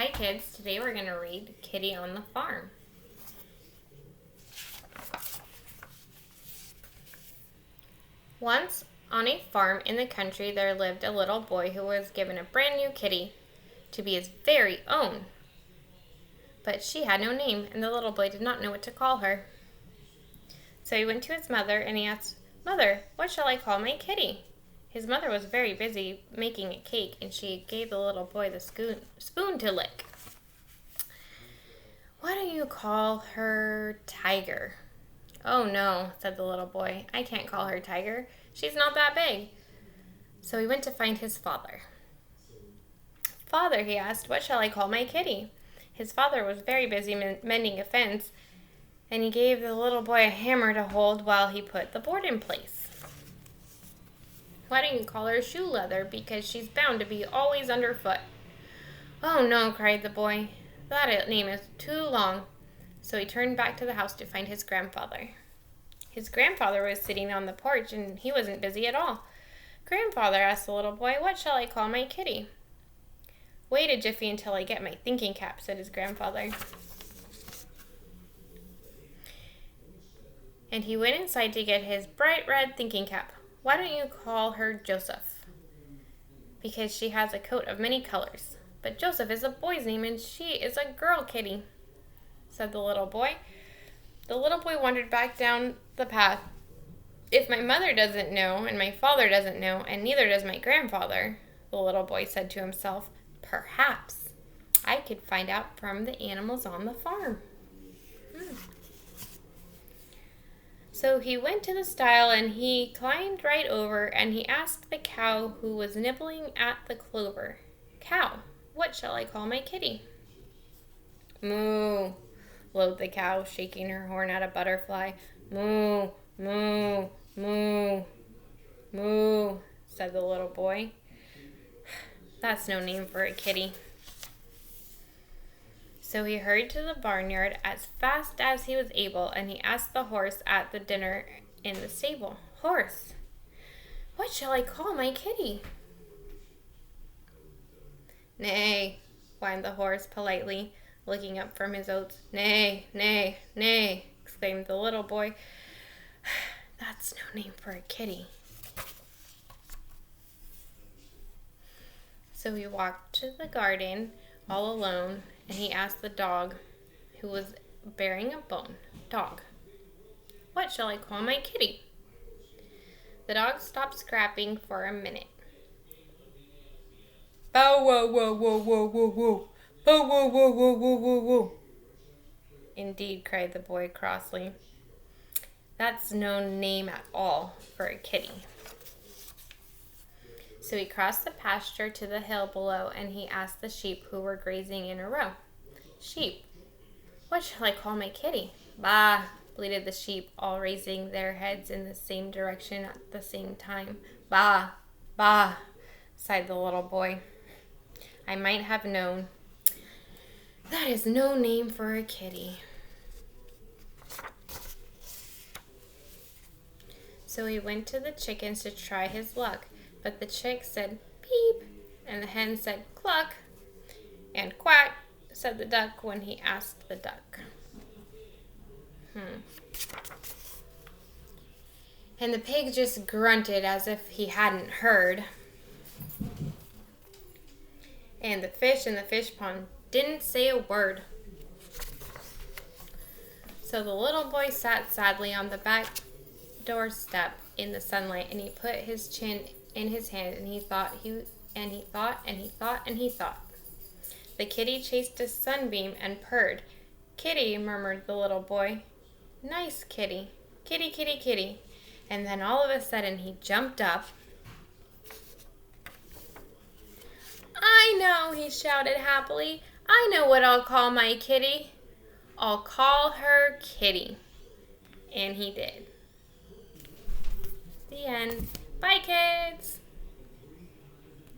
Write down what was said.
Hi kids, today we're going to read Kitty on the Farm. Once on a farm in the country there lived a little boy who was given a brand new kitty to be his very own. But she had no name and the little boy did not know what to call her. So he went to his mother and he asked, "Mother, what shall I call my kitty?" His mother was very busy making a cake and she gave the little boy the spoon to lick. "Why don't you call her Tiger?" "Oh no," said the little boy. "I can't call her Tiger. She's not that big." So he went to find his father. "Father," he asked, "what shall I call my kitty?" His father was very busy mending a fence, and he gave the little boy a hammer to hold while he put the board in place. "Why don't you call her Shoe Leather, because she's bound to be always underfoot?" "Oh no," cried the boy. "That name is too long." So he turned back to the house to find his grandfather. His grandfather was sitting on the porch and he wasn't busy at all. "Grandfather," asked the little boy, "what shall I call my kitty?" "Wait a jiffy until I get my thinking cap," said his grandfather. And he went inside to get his bright red thinking cap. "Why don't you call her Joseph?" "Because she has a coat of many colors." "But Joseph is a boy's name and she is a girl kitty," said the little boy. The little boy wandered back down the path. "If my mother doesn't know and my father doesn't know and neither does my grandfather," the little boy said to himself, "perhaps I could find out from the animals on the farm." So he went to the stile and he climbed right over and he asked the cow who was nibbling at the clover, "Cow, what shall I call my kitty?" "Moo," lowed the cow, shaking her horn at a butterfly. "Moo, moo, moo, moo," said the little boy. "That's no name for a kitty." So he hurried to the barnyard as fast as he was able, and he asked the horse at the dinner in the stable, "Horse, what shall I call my kitty?" "Neigh," whined the horse politely, looking up from his oats. "Neigh, neigh, neigh," exclaimed the little boy. "That's no name for a kitty." So he walked to the garden all alone, and he asked the dog, who was bearing a bone, "Dog, what shall I call my kitty?" The dog stopped scrapping for a minute. "Bow wow wow wow wow wow wow. Bow wow wow wow wow wow wow." "Indeed," cried the boy crossly. "That's no name at all for a kitty." So he crossed the pasture to the hill below and he asked the sheep who were grazing in a row, "Sheep, what shall I call my kitty?" "Bah," bleated the sheep, all raising their heads in the same direction at the same time. "Bah, bah," sighed the little boy. "I might have known. That is no name for a kitty." So he went to the chickens to try his luck, but the chick said, "Peep," and the hen said, "Cluck," and "Quack," said the duck when he asked the duck. And the pig just grunted as if he hadn't heard. And the fish in the fish pond didn't say a word. So the little boy sat sadly on the back doorstep in the sunlight, and he put his chin in his hand, and he thought, and he thought. The kitty chased a sunbeam and purred. "Kitty," murmured the little boy. "Nice kitty. Kitty, kitty, kitty." And then all of a sudden he jumped up. "I know," he shouted happily. "I know what I'll call my kitty. I'll call her Kitty." And he did. The end. Bye, kids.